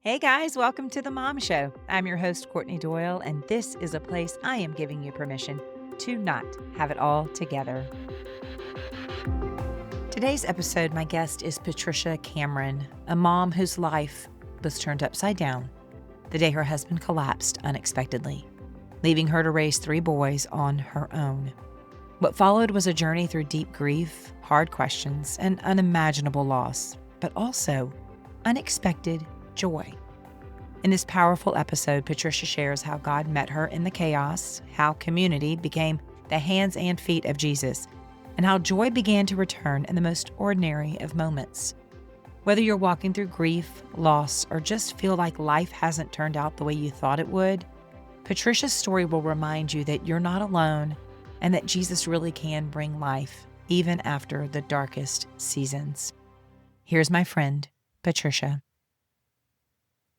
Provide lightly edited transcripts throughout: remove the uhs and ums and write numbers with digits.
Hey guys, welcome to the Mom Show. I'm your host, Courtney Doyle, and this is a place I am giving you permission to not have it all together. Today's episode, my guest is Patricia Cameron, a mom whose life was turned upside down the day her husband collapsed unexpectedly, leaving her to raise 3 boys on her own. What followed was a journey through deep grief, hard questions, and unimaginable loss, but also unexpected joy. In this powerful episode, Patricia shares how God met her in the chaos, how community became the hands and feet of Jesus, and how joy began to return in the most ordinary of moments. Whether you're walking through grief, loss, or just feel like life hasn't turned out the way you thought it would, Patricia's story will remind you that you're not alone and that Jesus really can bring life even after the darkest seasons. Here's my friend, Patricia.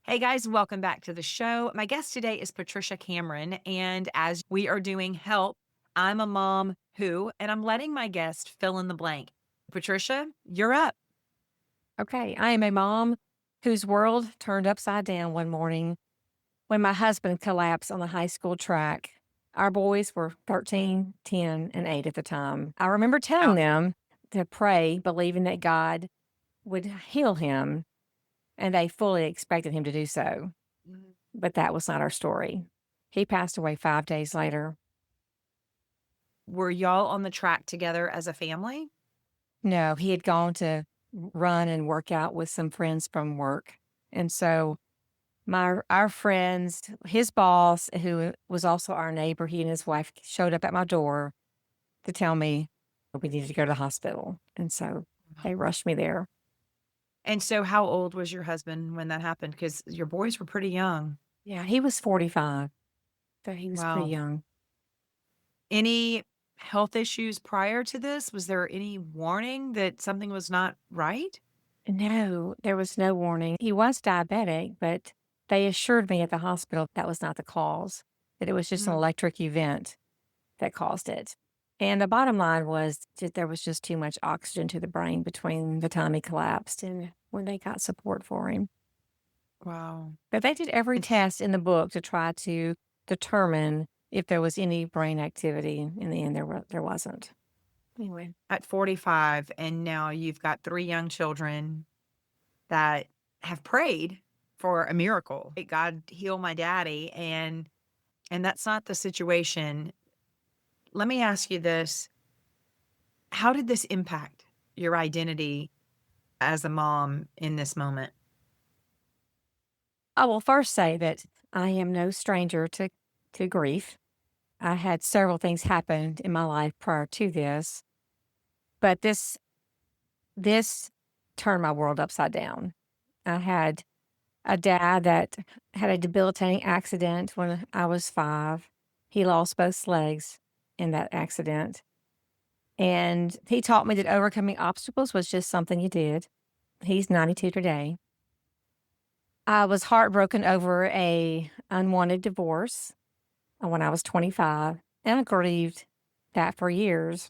Hey guys, welcome back to the show. My guest today is Patricia Cameron, and as we are doing Help, I'm a mom who, and I'm letting my guest fill in the blank. Patricia, you're up. Okay, I am a mom whose world turned upside down one morning when my husband collapsed on the high school track. Our boys were 13, 10, and 8 at the time. I remember telling Wow. them to pray, believing that God would heal him, and they fully expected him to do so. Mhm. But that was not our story. He passed away 5 days later. Were y'all on the track together as a family? No, he had gone to run and work out with some friends from work. And so our friends, his boss, who was also our neighbor, he and his wife showed up at my door to tell me we needed to go to the hospital. And so they rushed me there. And so how old was your husband when that happened? Because your boys were pretty young. Yeah, he was 45. So he was pretty Wow. young. Any health issues prior to this? Was there any warning that something was not right? No, there was no warning. He was diabetic, but they assured me at the hospital that was not the cause, that it was just an Mhm. electric event that caused it. And the bottom line was that there was just too much oxygen to the brain between the time he collapsed and when they got support for him. Wow. But they did every And test in the book to try to determine if there was any brain activity. In the end, there wasn't. Anyway, at 45, and now you've got 3 young children that have prayed for a miracle. God, heal my daddy, and that's not the situation. Let me ask you this. How did this impact your identity as a mom in this moment? I will first say that I am no stranger to grief. I had several things happen in my life prior to this, but this turned my world upside down. I had a dad that had a debilitating accident when I was 5. He lost both legs in that accident. And he taught me that overcoming obstacles was just something you did. He's 92 today. I was heartbroken over a unwanted divorce when I was 25, and I grieved that for years.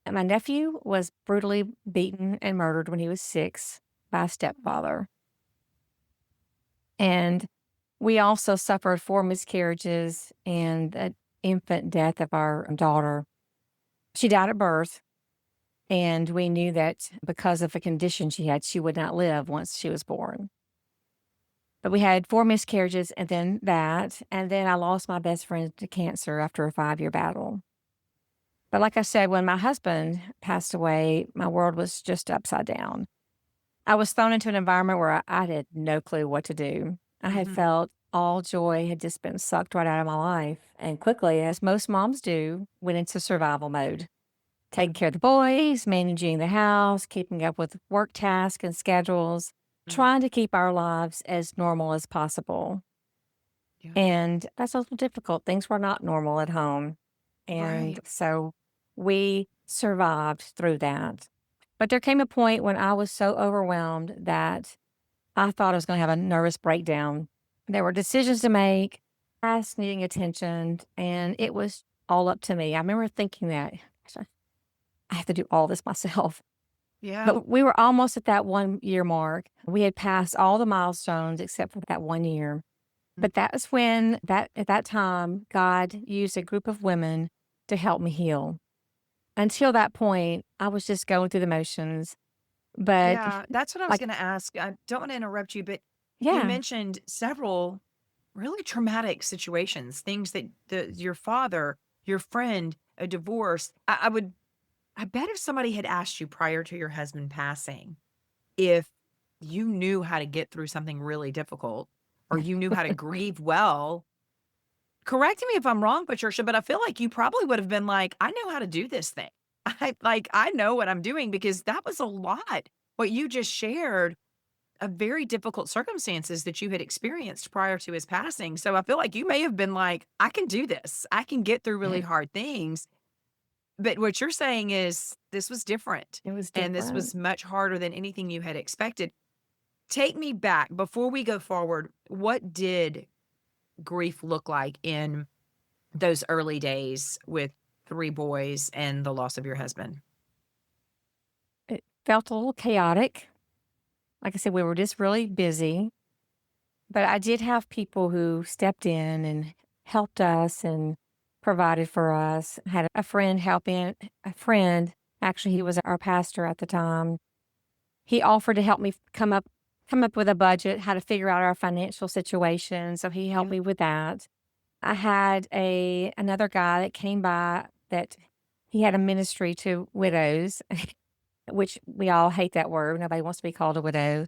And my nephew was brutally beaten and murdered when he was 6 by a stepfather. And we also suffered 4 miscarriages and an infant death of our daughter. She died at birth, and we knew that because of a condition she had, she would not live once she was born. But we had 4 miscarriages and then that, and then I lost my best friend to cancer after a 5-year battle. But like I said, when my husband passed away, my world was just upside down. I was thrown into an environment where I had no clue what to do. I had Mhm. felt all joy had just been sucked right out of my life. And quickly, as most moms do, went into survival mode. Taking care of the boys, managing the house, keeping up with work tasks and schedules, Mhm. trying to keep our lives as normal as possible. Yeah. And that's a little difficult. Things were not normal at home. And Right. so we survived through that. But there came a point when I was so overwhelmed that I thought I was going to have a nervous breakdown. There were decisions to make, tasks needing attention, and it was all up to me. I remember thinking that "Gosh, I have to do all this myself." Yeah. But we were almost at that 1 year mark. We had passed all the milestones except for that 1 year. Mm. But that was when at that time, God used a group of women to help me heal. Until that point, I was just going through the motions. But Yeah, that's what I was like, gonna ask. I don't wanna interrupt you, but you yeah, mentioned several really traumatic situations, things that your father, your friend, a divorce. I bet if somebody had asked you prior to your husband passing if you knew how to get through something really difficult or you knew how to grieve well, correct me if I'm wrong, Patricia, but I feel like you probably would have been like, "I know how to do this thing. I know what I'm doing," because that was a lot. What you just shared of very difficult circumstances that you had experienced prior to his passing. So I feel like you may have been like, "I can do this. I can get through really hard things." But what you're saying is this was different, it was and this different. was much harder than anything you had expected. Take me back before we go forward. What did grief look like in those early days with 3 boys and the loss of your husband? It felt a little chaotic. Like I said, we were just really busy. But I did have people who stepped in and helped us and provided for us. Had a friend helping a friend, actually he was our pastor at the time. He offered to help me come up with a budget, how to figure out our financial situation, so he helped Yeah. me with that. I had a another guy that came by that he had a ministry to widows, which we all hate that word. Nobody wants to be called a widow,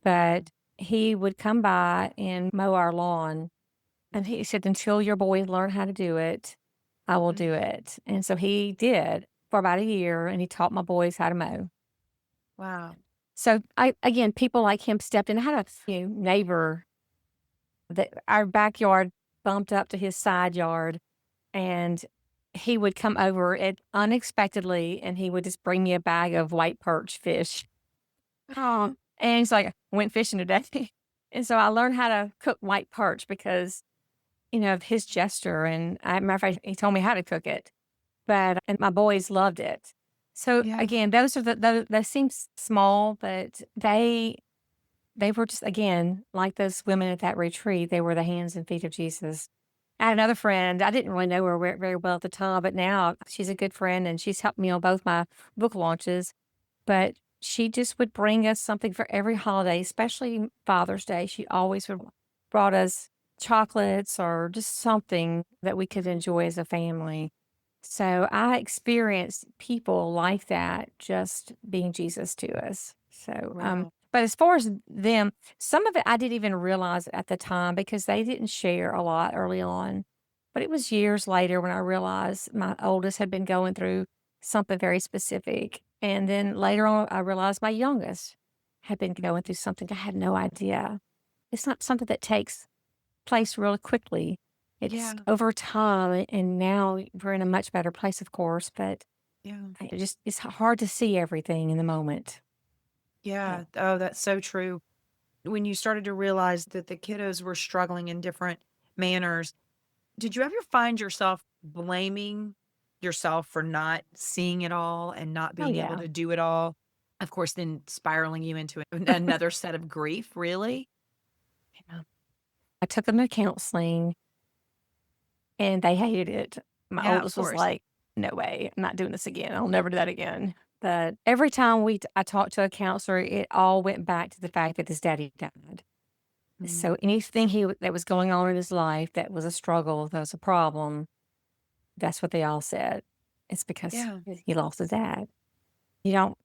but he would come by and mow our lawn, and he said, "Until your boys learn how to do it, I will Mm. do it." And so he did for about a year, and he taught my boys how to mow. Wow. So I again, people like him stepped in. I had a few neighbor that our backyard bumped up to his side yard, and he would come over it unexpectedly, and he would just bring me a bag of white perch fish. Oh, and he's like, "Went fishing today." And so I learned how to cook white perch because, of his gesture, and matter of fact, he told me how to cook it, but and my boys loved it. So, Yeah. again, those are those seem small, but they were just, again, like those women at that retreat, they were the hands and feet of Jesus. I had another friend, I didn't really know her very well at the time, but now she's a good friend, and she's helped me on both my book launches. But she just would bring us something for every holiday, especially Father's Day. She always would brought us chocolates or just something that we could enjoy as a family. So I experienced people like that just being Jesus to us. So, Wow. but as far as them, some of it I didn't even realize at the time because they didn't share a lot early on. But it was years later when I realized my oldest had been going through something very specific. And then later on, I realized my youngest had been going through something I had no idea. It's not something that takes place really quickly. It's Yeah. over time, and now we're in a much better place, of course, but Yeah. it's hard to see everything in the moment. Yeah. Yeah. Oh, that's so true. When you started to realize that the kiddos were struggling in different manners, did you ever find yourself blaming yourself for not seeing it all and not Oh, being able yeah. to do it all? Of course, then spiraling you into another set of grief, really? Yeah. I took them to counseling, and they hated it. My Yeah, of oldest was course. like, "No way, I'm not doing this again. I'll never do that again." But every time I talked to a counselor, it all went back to the fact that his daddy died. Mm. So anything that was going on in his life that was a struggle, that was a problem, that's what they all said. It's because Yeah. he lost his dad. You don't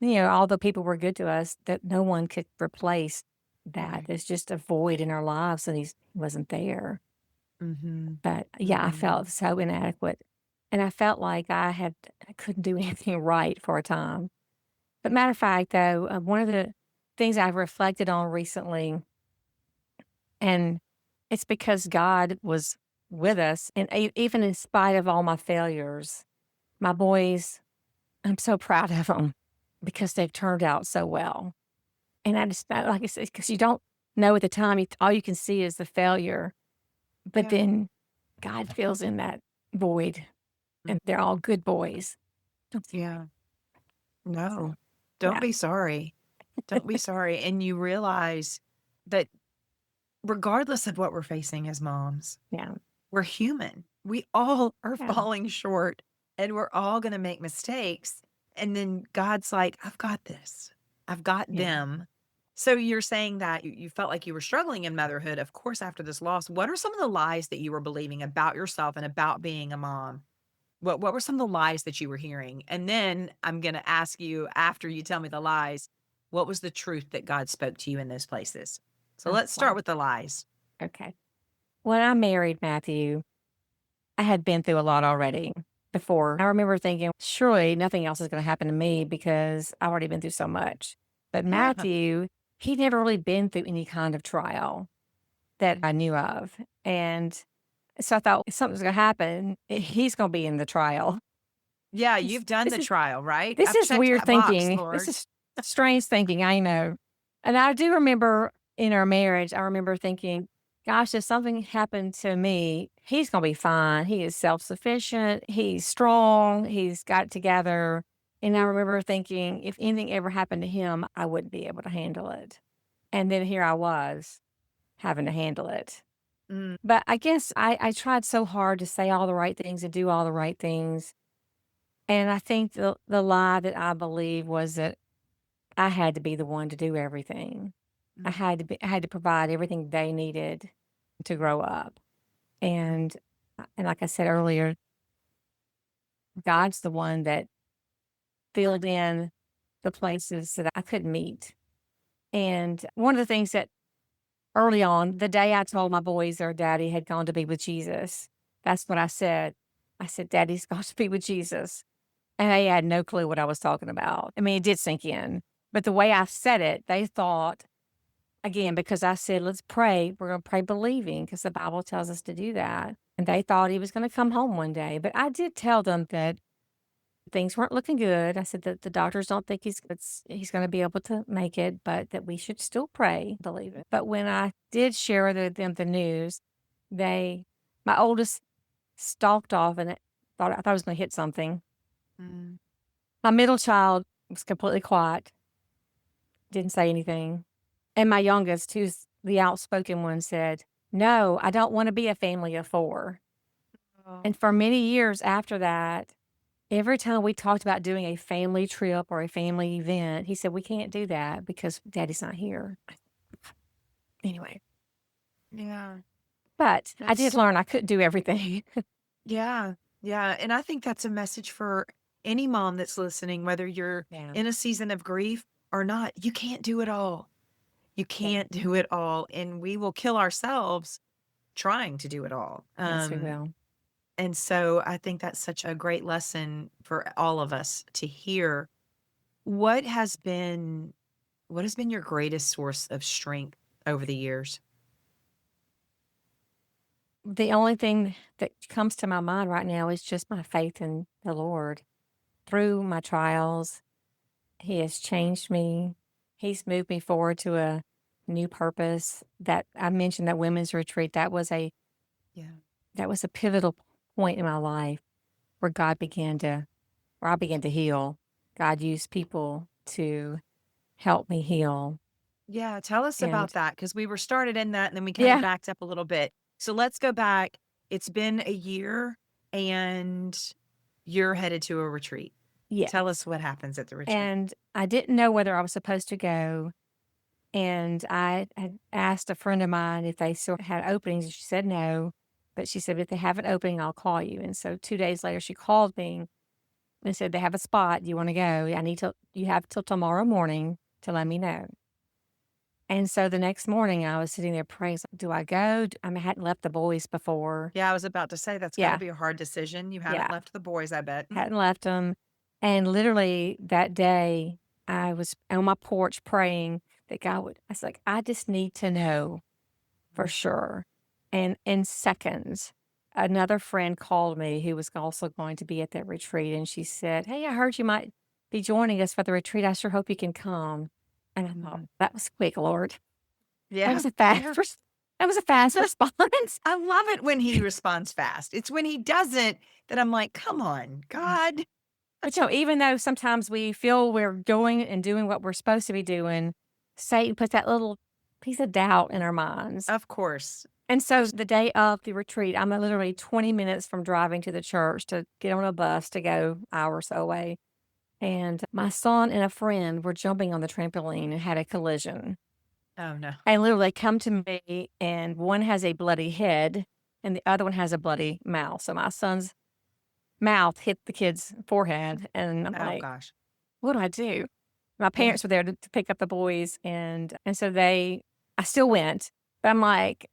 although people were good to us, that no one could replace that. Right. There's just a void in our lives, and he wasn't there. Mhm. But, yeah, I Mhm. felt so inadequate, and I felt like I couldn't do anything right for a time. But matter of fact, though, one of the things I've reflected on recently, and it's because God was with us, and even in spite of all my failures, my boys, I'm so proud of them because they've turned out so well. And I just like I said, because you don't know at the time, all you can see is the failure, but Yeah. then God fills in that void, Mm. and they're all good boys. Yeah. No. Don't be sorry. Don't be sorry. And you realize that regardless of what we're facing as moms, Yeah. we're human. We all are Yeah. falling short and we're all going to make mistakes. And then God's like, I've got this. I've got Yeah. them. So you're saying that you felt like you were struggling in motherhood, of course, after this loss. What are some of the lies that you were believing about yourself and about being a mom? What were some of the lies that you were hearing? And then I'm going to ask you, after you tell me the lies, what was the truth that God spoke to you in those places? So Oh, let's start wow. with the lies. Okay. When I married Matthew, I had been through a lot already before. I remember thinking, surely nothing else is going to happen to me because I've already been through so much. But Yeah. Matthew, he'd never really been through any kind of trial that I knew of. And so I thought if something's going to happen, he's going to be in the trial. Yeah, This, you've done this the is trial, right? this I've is checked weird that box, thinking. This Lord. is strange thinking, I know. And I do remember in our marriage, I remember thinking, gosh, if something happened to me, he's going to be fine. He is self sufficient. He's strong. He's got it together. And I remember thinking, if anything ever happened to him, I wouldn't be able to handle it. And then here I was having to handle it. Mm, But I guess I tried so hard to say all the right things and do all the right things. And I think the lie that I believed was that I had to be the one to do everything. mm, I had to provide everything they needed to grow up. mm, And like I said earlier, God's the one that filled in the places that I couldn't meet. And one of the things that early on, the day I told my boys their daddy had gone to be with Jesus, that's what I said. I said, Daddy's gone to be with Jesus. And they had no clue what I was talking about. I mean, it did sink in. But the way I said it, they thought, again, because I said, let's pray. We're going to pray believing because the Bible tells us to do that. And they thought he was going to come home one day. But I did tell them that things weren't looking good. I said that the doctors don't think he's going to be able to make it, but that we should still pray, believe it. But when I did share with them the news, my oldest stalked off and I thought I was going to hit something. mm. My middle child was completely quiet, didn't say anything. And my youngest, who's the outspoken one, said, no, I don't want to be a family of 4. Oh, And for many years after that, every time we talked about doing a family trip or a family event, he said, we can't do that because Daddy's not here. Anyway, yeah. but I did That's, learn I couldn't do everything. yeah. Yeah. And I think that's a message for any mom that's listening, whether you're Yeah. in a season of grief or not. You can't do it all. You Yeah. can't do it all. And we will kill ourselves trying to do it all. Yes, we will. And so I think that's such a great lesson for all of us to hear. What has been what has been your greatest source of strength over the years? The only thing that comes to my mind right now is just my faith in the Lord. Through my trials, He has changed me. He's moved me forward to a new purpose. That I mentioned that women's retreat, Yeah. that was a pivotal point in my life where where I began to heal. God used people to help me heal. Yeah, tell us about And that because we were started in that and then we kind of yeah, backed up a little bit. So let's go back. It's been a year and you're headed to a retreat. Tell us yes. what happens at the retreat. And I didn't know whether I was supposed to go. And I had asked a friend of mine if they still had openings, and she said no. But she said, if they have an opening, I'll call you. And so 2 days later, she called me and said, they have a spot. Do you want to go? You have till tomorrow morning to let me know. And so the next morning, I was sitting there praying, like, do I go? I mean, I hadn't left the boys before. Yeah, I was about to say that's got to Yeah, be a hard decision. You haven't yeah, left the boys, I bet. hadn't left them. And literally that day, I was on my porch praying that I was like, I just need to know for sure. And in seconds, another friend called me who was also going to be at that retreat. And she said, hey, I heard you might be joining us for the retreat. I sure hope you can come. And I thought, Mhm. that was quick, Lord. That Yeah. was a Yeah. that was a fast response. I love it when he responds fast. It's when he doesn't that I'm like, come on, God. But, even though sometimes we feel we're going and doing what we're supposed to be doing, Satan puts that little piece of doubt in our minds. Of course. And so the day of the retreat, I'm literally 20 minutes from driving to the church to get on a bus to go hour or so away. And my son and a friend were jumping on the trampoline and had a collision. Oh, no. And literally come to me, and one has a bloody head and the other one has a bloody mouth. So my son's mouth hit the kid's forehead. And I'm Oh, like, gosh. what do I do? My Yeah. parents were there to pick up the boys. And so I still went, but I'm like,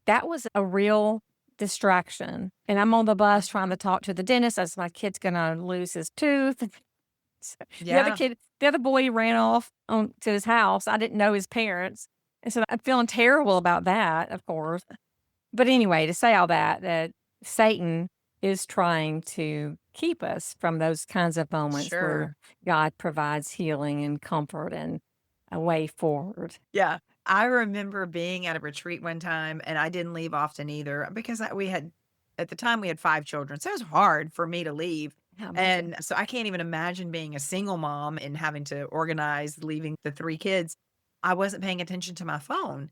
that was a real distraction. And I'm on the bus trying to talk to the dentist as my kid's gonna lose his tooth. So Yeah. the other boy ran off on to his house. I didn't know his parents. And so I'm feeling terrible about that, of course. But anyway, to say all that Satan is trying to keep us from those kinds of moments where Sure. God provides healing and comfort and a way forward. Yeah. I remember being at a retreat one time, and I didn't leave often either because we had, at the time, we had 5 children. So it was hard for me to leave. I imagine. And so I can't even imagine being a single mom and having to organize leaving the 3 kids. I wasn't paying attention to my phone,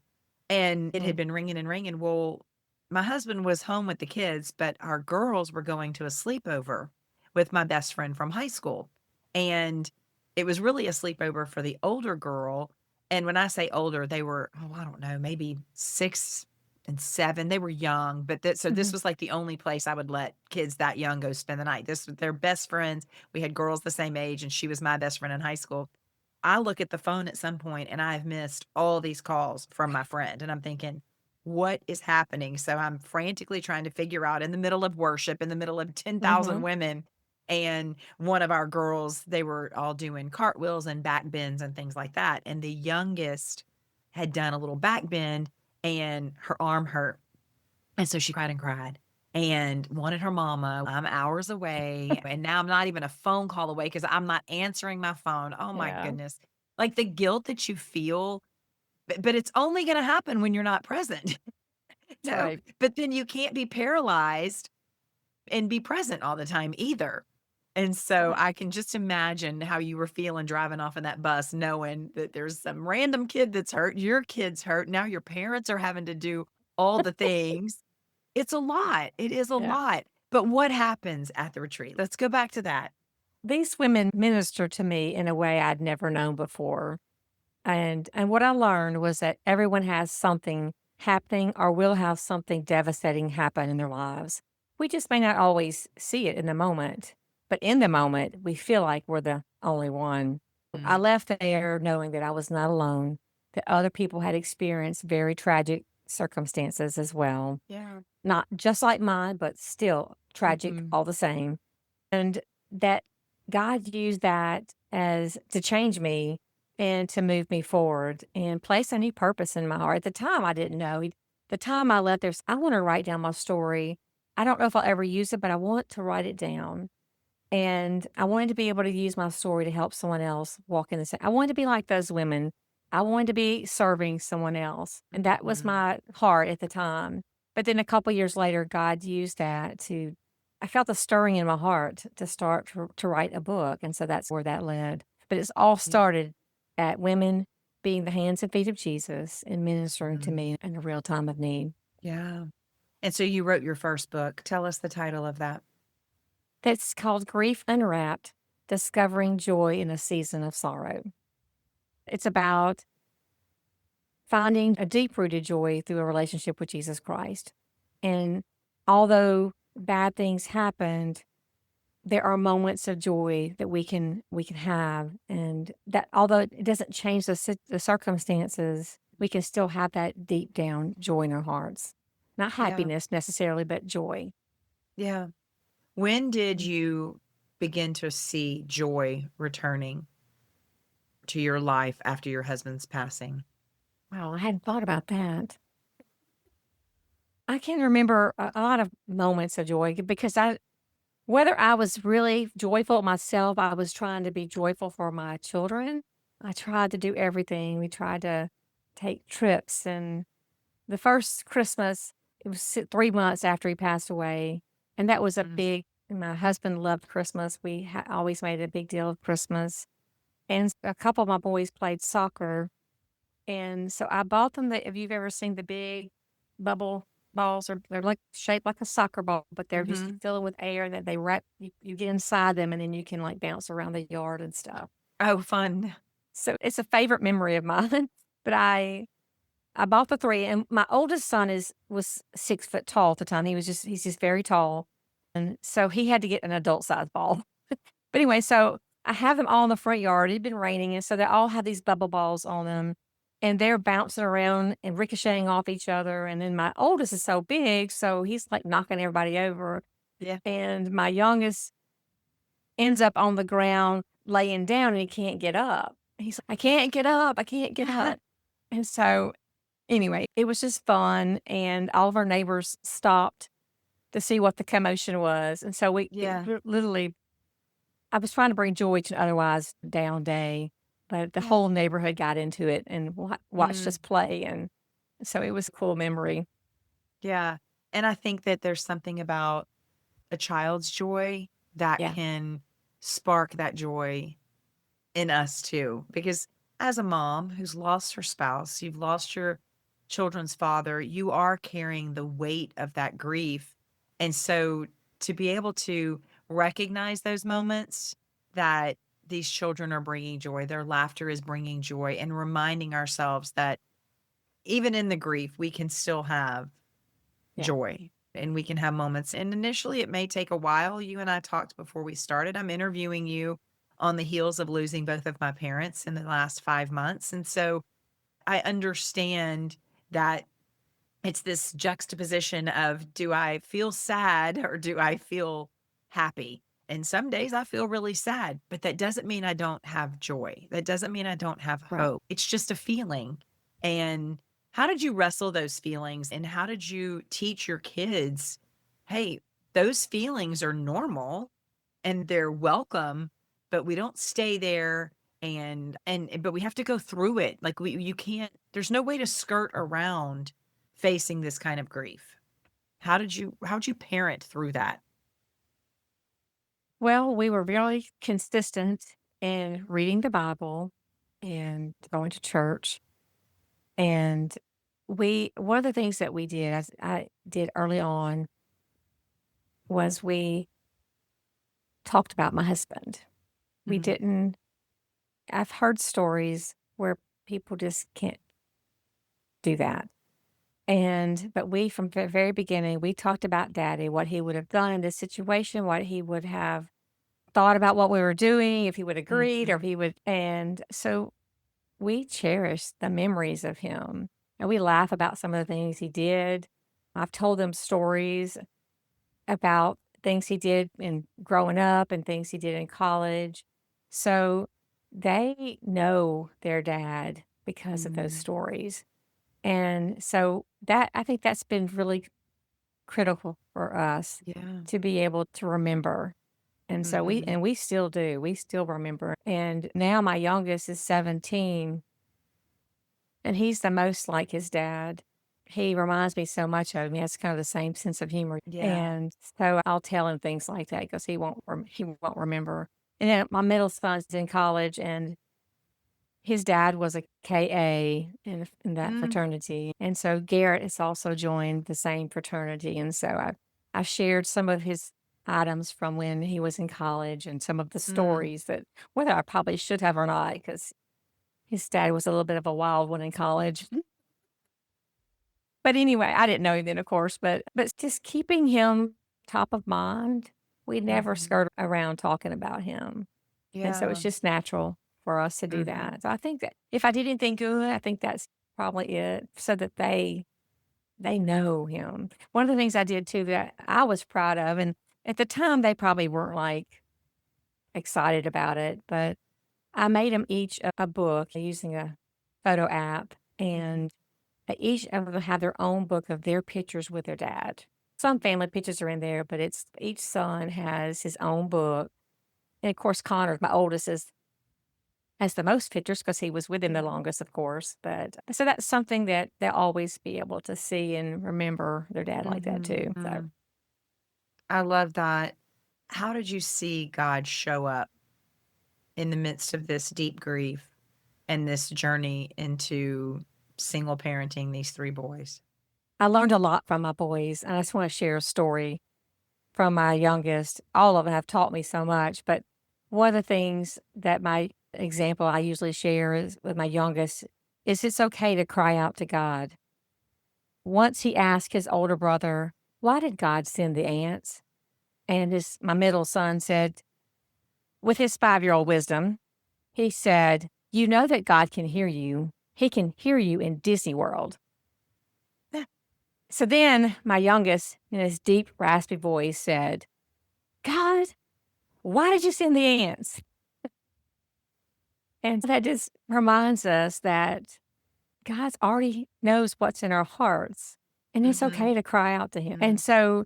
and it had Mm. been ringing and ringing. Well, my husband was home with the kids, but our girls were going to a sleepover with my best friend from high school. And it was really a sleepover for the older girl, and when I say older, they were, oh, I don't know, maybe 6 and 7. They were young, but this Mhm. was, like, the only place I would let kids that young go spend the night. They're best friends. We had girls the same age, and she was my best friend in high school. I look at the phone at some point, and I've missed all these calls from my friend, and I'm thinking, "What is happening?" So I'm frantically trying to figure out in the middle of worship, in the middle of 10,000 Mhm. women, and one of our girls, they were all doing cartwheels and back bends and things like that, and the youngest had done a little back bend, and her arm hurt, and so she cried and cried and wanted her mama. I'm hours away, and now I'm not even a phone call away because 'cause I'm not answering my phone. Oh my Yeah. goodness. Like, the guilt that you feel, but it's only gonna happen when you're not present. So, Right. but then you can't be paralyzed and be present all the time either. And so Right. I can just imagine how you were feeling driving off in that bus knowing that there's some random kid that's hurt, your kid's hurt, now your parents are having to do all the things. It's a lot, it is a Yeah. lot. But what happens at the retreat? Let's go back to that. These women minister to me in a way I'd never known before. And what I learned was that everyone has something happening or will have something devastating happen in their lives. We just may not always see it in the moment, but in the moment, we feel like we're the only one. I Mm. left there knowing that I was not alone, that other people had experienced very tragic circumstances as well. Yeah. Not just like mine, but still tragic Mhm. all the same. And that God used that as to change me and to move me forward and place a new purpose in my heart. At the time, I didn't know. The time I left there, I want to write down my story. I don't know if I'll ever use it, but I want to write it down. And I wanted to be able to use my story to help someone else walk in the same. I wanted to be like those women. I wanted to be serving someone else. And that was Mhm. my heart at the time. But then a couple years later, God used that to, I felt a stirring in my heart to start to write a book. And so that's where that led. But it's all Yeah. started at women being the hands and feet of Jesus and ministering to Mhm. me in a real time of need. Yeah. And so you wrote your first book. Tell us the title of that. That's called Grief Unwrapped, Discovering Joy in a Season of Sorrow. It's about finding a deep rooted joy through a relationship with Jesus Christ. And although bad things happened, there are moments of joy that we can have, and that although it doesn't change the circumstances, we can still have that deep down joy in our hearts. Not Yeah. happiness necessarily, but joy. Yeah. When did you begin to see joy returning to your life after your husband's passing? Wow, I hadn't thought about that. I can remember a lot of moments of joy because whether I was really joyful myself, I was trying to be joyful for my children. I tried to do everything. We tried to take trips. And the first Christmas, it was 3 months after he passed away. And that was a Mm. big My husband loved Christmas. We always made a big deal of Christmas. And a couple of my boys played soccer. And so I bought them if you've ever seen the big bubble balls, or they're like shaped like a soccer ball, but they're just you Mhm. fill it with air that they wrap, you get inside them and then you can like bounce around the yard and stuff. Oh, fun. So it's a favorite memory of mine. But I bought the 3, and my oldest son was 6 foot tall at the time. He's just very tall, and so he had to get an adult size ball. But anyway, so I have them all in the front yard. It'd been raining, and so they all have these bubble balls on them, and they're bouncing around and ricocheting off each other, and then my oldest is so big, so he's, like, knocking everybody over, Yeah. and my youngest ends up on the ground laying down, and he can't get up. He's like, "I can't get up. I can't get up." And so anyway, it was just fun, and all of our neighbors stopped to see what the commotion was, and so Yeah. literally I was trying to bring joy to an otherwise down day, but the Yeah. whole neighborhood got into it and watched us Mm. play, and so it was a cool memory. Yeah. And I think that there's something about a child's joy that Yeah, can spark that joy in us too. Because as a mom who's lost her spouse, you've lost your children's father, you are carrying the weight of that grief. And so to be able to recognize those moments that these children are bringing joy, their laughter is bringing joy, and reminding ourselves that even in the grief, we can still have yeah, joy and we can have moments. And initially, it may take a while. You and I talked before we started. I'm interviewing you on the heels of losing both of my parents in the last 5 months. And so I understand that it's this juxtaposition of, do I feel sad or do I feel happy? And some days I feel really sad, but that doesn't mean I don't have joy. That doesn't mean I don't have right. hope. It's just a feeling. And how did you wrestle those feelings? And how did you teach your kids, hey, those feelings are normal and they're welcome, but we don't stay there, and but we have to go through it. Like you can't, there's no way to skirt around facing this kind of grief. How'd you parent through that? Well, we were really consistent in reading the Bible and going to church, and we one of the things that we did, as I did early on, was we talked about my husband. We Mhm. didn't I've heard stories where people just can't do that. But we, from the very beginning, we talked about daddy, what he would have done in this situation, what he would have thought about what we were doing, if he would agreed or if Mhm. he would. And so we cherish the memories of him and we laugh about some of the things he did. I've told them stories about things he did in growing up and things he did in college. So they know their dad because of those Mhm. stories. And so that I think that's been really critical for us Yeah. to be able to remember. And so Mhm. we still do. We still remember. And now my youngest is 17 and he's the most like his dad. He reminds me so much of him. He has kind of the same sense of humor. Yeah. And so I'll tell him things like that because he won't remember. And then my middle son's in college and his dad was a KA in that Mm. fraternity, and so Garrett has also joined the same fraternity, and so I shared some of his items from when he was in college and some of the Mm. stories that whether I probably should have or not, because his dad was a little bit of a wild one in college. But anyway, I didn't know him then, of course, but just keeping him top of mind, we never Mhm. skirt around talking about him. And so it's Yeah. just natural for us to do Mhm. that. So I think that if I did anything good, I think that's probably it so that they know him. One of the things I did too that I was proud of, and at the time they probably weren't like excited about it, but I made them each a book using a photo app, Mhm. and each of them have their own book of their pictures with their dad. Some family pictures are in there, but it's each son has his own book. And of course, Connor, my oldest, is has the most pictures because he was with him the Mhm. longest, of course, but so that's something that they'll always be able to see and remember their dad like that too, so Mhm. I love that. How did you see God show up in the midst of this deep grief and this journey into single parenting these 3 boys? I learned a lot from my boys, and I just want to share a story from my youngest. All of them have taught me so much, but one of the things that my example I usually share is with my youngest is it's okay to cry out to God. Once he asked his older brother, "Why did God send the ants?" And my middle son said, with his 5-year-old wisdom, he said, "You know that God can hear you. He can hear you in Disney World." Yeah. So then my youngest, in his deep, raspy voice, said, "God, why did you send the ants?" And that just reminds us that God already knows what's in our hearts, and it's Mhm. okay to cry out to him. And Mhm. so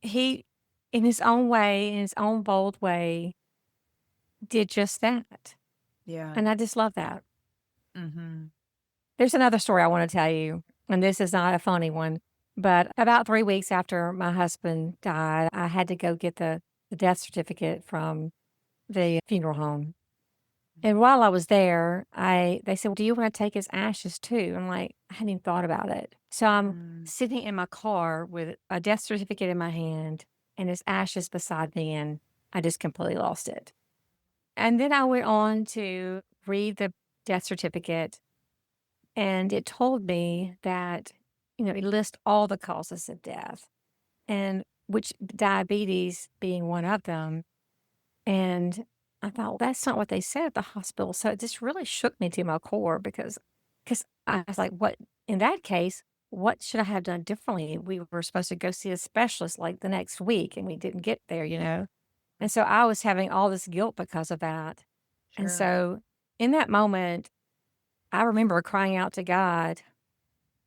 he, in his own way, in his own bold way, did just that. Yeah. And I just love that. Mhm. There's another story I want to tell you, and this is not a funny one, but about 3 weeks after my husband died, I had to go get the death certificate from the funeral home. And while I was there, they said, "Well, do you want to take his ashes too?" I'm like, I hadn't even thought about it. So I'm Mm. sitting in my car with a death certificate in my hand and his ashes beside me, and I just completely lost it. And then I went on to read the death certificate, and it told me that, it lists all the causes of death, and which diabetes being one of them. And I thought, "Well, that's not what they said at the hospital." So it just really shook me to my core because I was like, what in that case, what should I have done differently? We were supposed to go see a specialist like the next week and we didn't get there. And so I was having all this guilt because of that. And Sure. so in that moment, I remember crying out to God,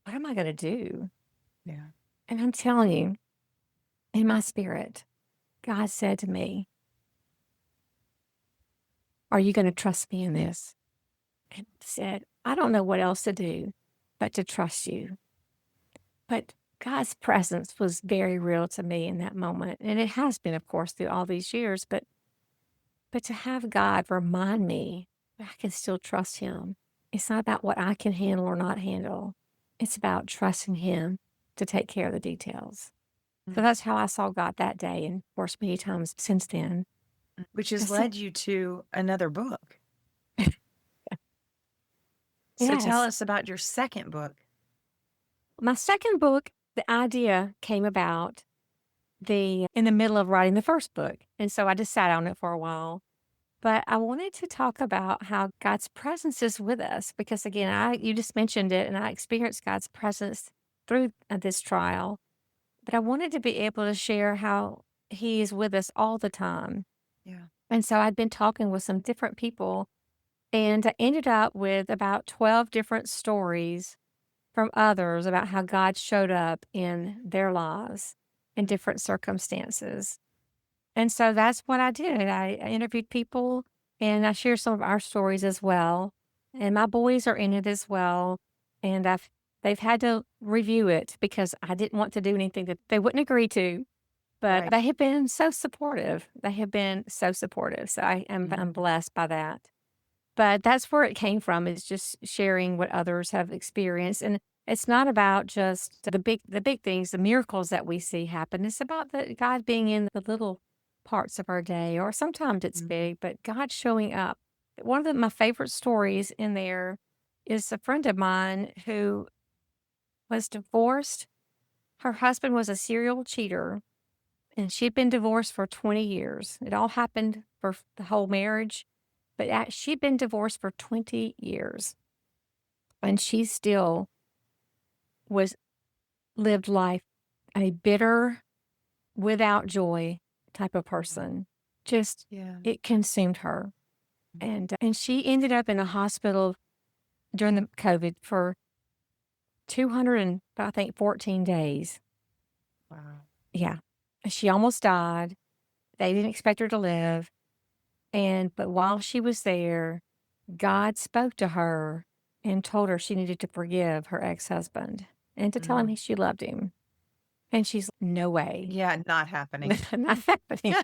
"What am I going to do?" Yeah. And I'm telling you, in my spirit, God said to me, "Are you going to trust me in this?" And said, "I don't know what else to do but to trust you." But God's presence was very real to me in that moment. And it has been, of course, through all these years. But to have God remind me that I can still trust him. It's not about what I can handle or not handle. It's about trusting him to take care of the details. So Mm. that's how I saw God that day, and of course many times since then. Which has That's it. led you to another book. So tell Yes. us about your second book. My second book, the idea came about in the middle of writing the first book. And so I just sat on it for a while. But I wanted to talk about how God's presence is with us because again, you just mentioned it and I experienced God's presence through this trial. But I wanted to be able to share how he is with us all the time. Yeah. And so I'd been talking with some different people and I ended up with about 12 different stories from others about how God showed up in their lives in different circumstances. And so that's what I did. I interviewed people and I shared some of our stories as well. And my boys are in it as well. And they've had to review it because I didn't want to do anything that they wouldn't agree to. But Right. they have been so supportive. They have been so supportive. So I'm Mhm. blessed by that. But that's where it came from is just sharing what others have experienced. And it's not about just the big things, the miracles that we see happen. It's about God being in the little parts of our day, or sometimes it's Mhm. big, but God showing up. One of my favorite stories in there is a friend of mine who was divorced. Her husband was a serial cheater, and she'd been divorced for 20 years. It all happened for the whole marriage, but she'd been divorced for 20 years, and she still was lived life a bitter, without joy type of person. Just Yeah. it consumed her, and she ended up in a hospital during the COVID for 200 and I think 14 days. Wow. Yeah, she almost died. They didn't expect her to live, but while she was there, God spoke to her and told her she needed to forgive her ex-husband and to tell him Mm. she loved him. And she's, "No way. Yeah, not happening. Not happening."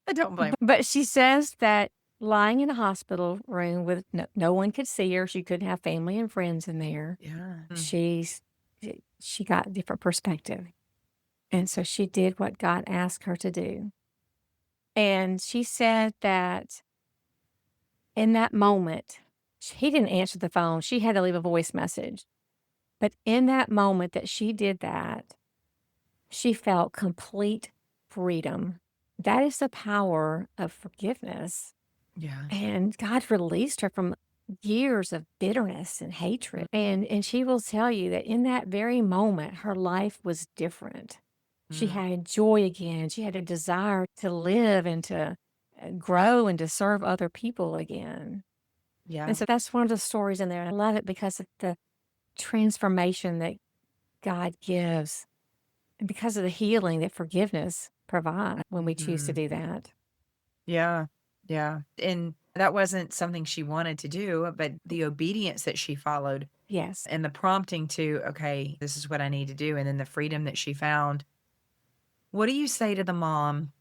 I don't blame But she says that lying in a hospital room with no one could see her, she couldn't have family and friends in there. Yeah. She got a different perspective, and so she did what God asked her to do. And she said that in that moment, he didn't answer the phone, she had to leave a voice message. But in that moment that she did that, she felt complete freedom. That is the power of forgiveness. Yeah. And God released her from years of bitterness and hatred. And she will tell you that in that very moment, her life was different. She Mm. had joy again. She had a desire to live and to grow and to serve other people again. Yeah. And so that's one of the stories in there. And I love it because of the transformation that God gives and because of the healing that forgiveness provides when we choose to Mhm. do that. Yeah. Yeah. And that wasn't something she wanted to do, but the obedience that she followed Yes. and the prompting to, okay, this is what I need to do. And then the freedom that she found. What do you say to the mom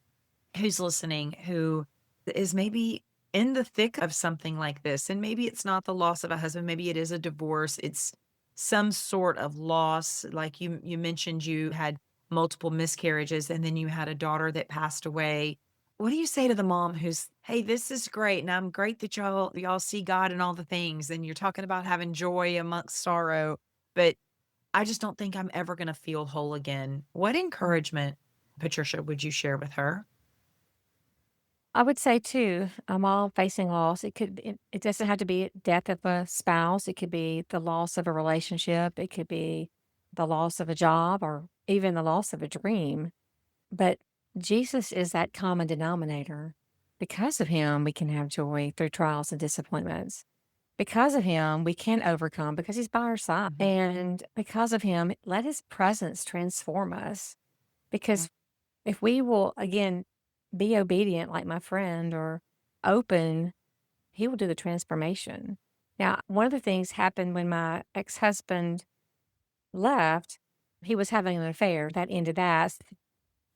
who's listening who is maybe in the thick of something like this? And maybe it's not the loss of a husband, maybe it is a divorce, it's some sort of loss. Like you mentioned you had multiple miscarriages and then you had a daughter that passed away. What do you say to the mom who's, hey, this is great and I'm great that y'all see God in all the things and you're talking about having joy amongst sorrow, but I just don't think I'm ever going to feel whole again. What encouragement, Patricia, would you share with her? I would say too, I'm all facing loss. It doesn't have to be death of a spouse. It could be the loss of a relationship. It could be the loss of a job or even the loss of a dream. But Jesus is that common denominator. Because of him, we can have joy through trials and disappointments. Because of him, we can overcome because he's by our side. Mhm. And because of him, let his presence transform us. Mm. Because if we will, again, be obedient like my friend or open, he will do the transformation. Now, one of the things happened when my ex husband left, he was having an affair. That ended that.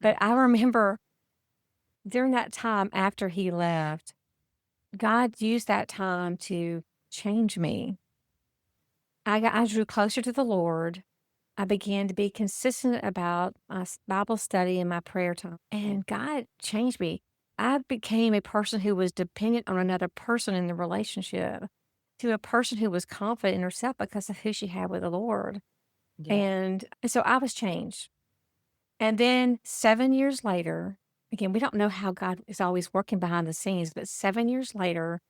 But I remember during that time after he left, God used that time to change me. I drew closer to the Lord. I began to be consistent about my Bible study and my prayer time, and God changed me. I became a person who was dependent on another person in the relationship to a person who was confident in herself because of who she had with the Lord. Yeah. And so I was changed. And then 7 years later, again, we don't know how God is always working behind the scenes, but 7 years later,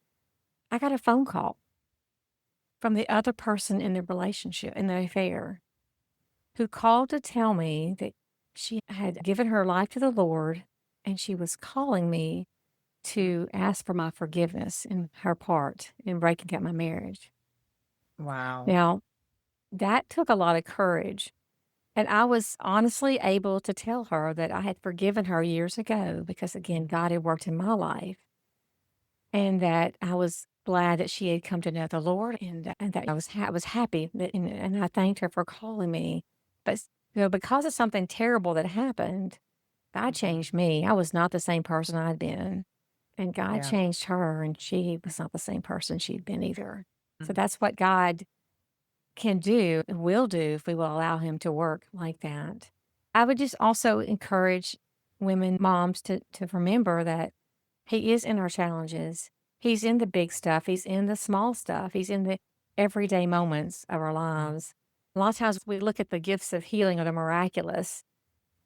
I got a phone call from the other person in the relationship, in the affair, who called to tell me that she had given her life to the Lord and she was calling me to ask for my forgiveness in her part in breaking up my marriage. Wow. Now, that took a lot of courage. And I was honestly able to tell her that I had forgiven her years ago because, again, God had worked in my life and that I was glad that she had come to know the Lord and that I was happy that, and I thanked her for calling me. But because of something terrible that happened, God Mhm. changed me. I was not the same person I'd been, and God Yeah. changed her, and she was not the same person she'd been either. So Mhm. that's what God can do and will do if we will allow Him to work like that. I would just also encourage women, moms, to remember that He is in our challenges. He's in the big stuff. He's in the small stuff. He's in the everyday moments of our Mm. lives. A lot of times we look at the gifts of healing or the miraculous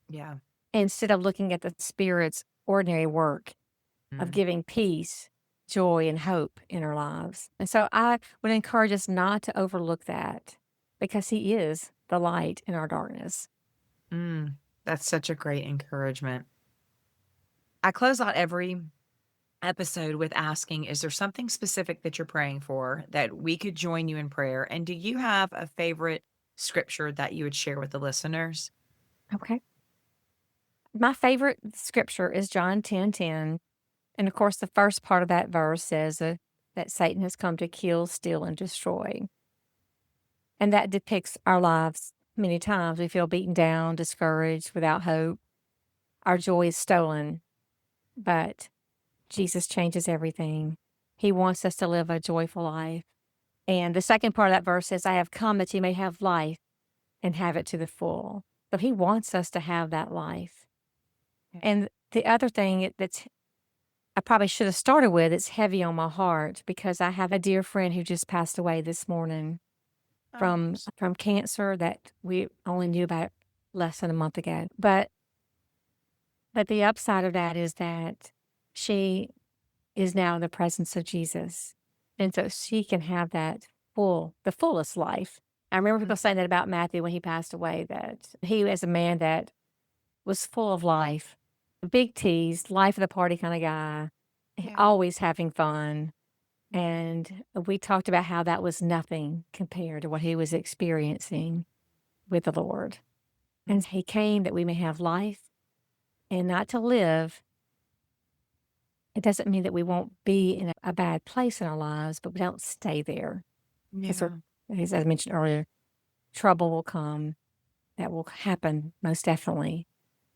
Yeah. instead of looking at the Spirit's ordinary work of Mm. giving peace, joy, and hope in our lives. And so I would encourage us not to overlook that because He is the light in our darkness. Mm. That's such a great encouragement. I close out every episode with asking, is there something specific that you're praying for that we could join you in prayer? And do you have a favorite scripture that you would share with the listeners? Okay. My favorite scripture is John 10:10. And of course, the first part of that verse says that Satan has come to kill, steal, and destroy. And that depicts our lives many times. We feel beaten down, discouraged, without hope. Our joy is stolen. but Jesus changes everything. He wants us to live a joyful life. And the second part of that verse says, I have come that you may have life and have it to the full. So he wants us to have that life. Yeah. And the other thing that's I probably should have started with, it's heavy on my heart because I have a dear friend who just passed away this morning from cancer that we only knew about less than a month ago. But the upside of that is that she is now in the presence of Jesus. And so she can have that the fullest life. I remember people saying that about Matthew when he passed away, that he was a man that was full of life, big T's, life of the party kind of guy, always having fun. And we talked about how that was nothing compared to what he was experiencing with the Lord. And he came that we may have life and not to live. It doesn't mean that we won't be in a bad place in our lives, but we don't stay there. Because, as I mentioned earlier, trouble will come. That will happen, most definitely.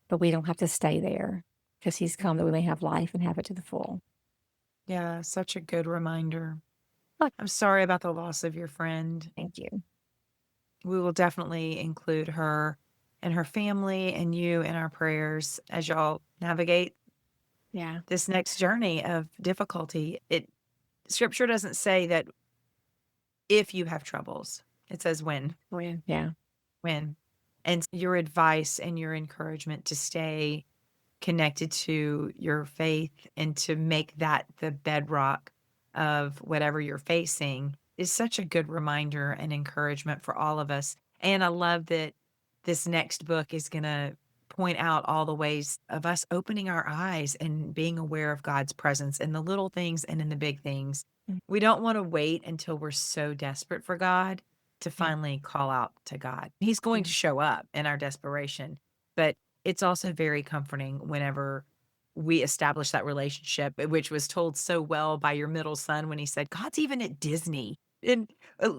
But we don't have to stay there because he's come that we may have life and have it to the full. Yeah, such a good reminder. Look. I'm sorry about the loss of your friend. Thank you. We will definitely include her and her family and you in our prayers as y'all navigate this next journey of difficulty. Scripture doesn't say that if you have troubles, it says when. When. Yeah. When. And your advice and your encouragement to stay connected to your faith and to make that the bedrock of whatever you're facing is such a good reminder and encouragement for all of us. And I love that this next book is going to point out all the ways of us opening our eyes and being aware of God's presence in the little things and in the big things. We don't want to wait until we're so desperate for God to finally call out to God. He's going to show up in our desperation, but it's also very comforting whenever we establish that relationship, which was told so well by your middle son when he said, God's even at Disney. And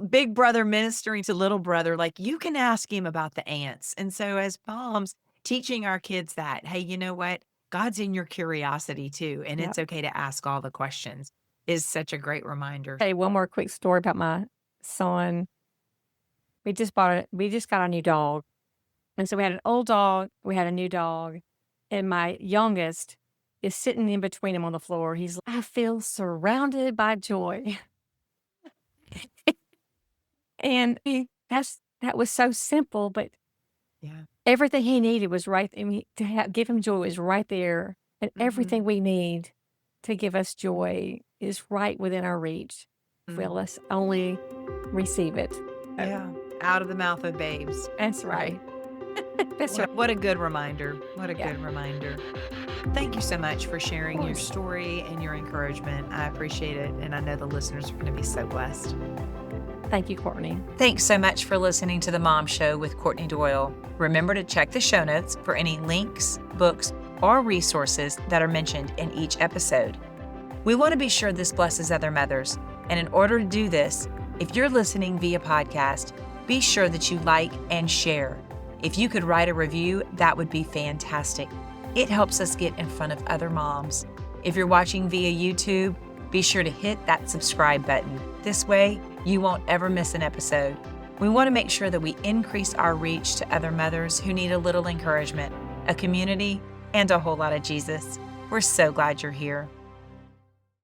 big brother ministering to little brother, like, you can ask him about the ants. And so as moms, teaching our kids that, hey, you know what? God's in your curiosity too. And it's okay to ask all the questions is such a great reminder. Hey, one more quick story about my son. We just got a new dog. And so we had an old dog, we had a new dog, and my youngest is sitting in between them on the floor. He's like, I feel surrounded by joy. And that was so simple, but everything he needed was right. Give him joy was right there. And everything we need to give us joy is right within our reach. We'll only receive it. Yeah. Out of the mouth of babes. That's right. That's right. What a good reminder. What a good reminder. Thank you so much for sharing your story and your encouragement. I appreciate it. And I know the listeners are going to be so blessed. Thank you, Courtney. Thanks so much for listening to The Mom Show with Courtney Doyle. Remember to check the show notes for any links, books, or resources that are mentioned in each episode. We want to be sure this blesses other mothers. And in order to do this, if you're listening via podcast, be sure that you like and share. If you could write a review, that would be fantastic. It helps us get in front of other moms. If you're watching via YouTube, be sure to hit that subscribe button. This way, you won't ever miss an episode. We want to make sure that we increase our reach to other mothers who need a little encouragement, a community, and a whole lot of Jesus. We're so glad you're here.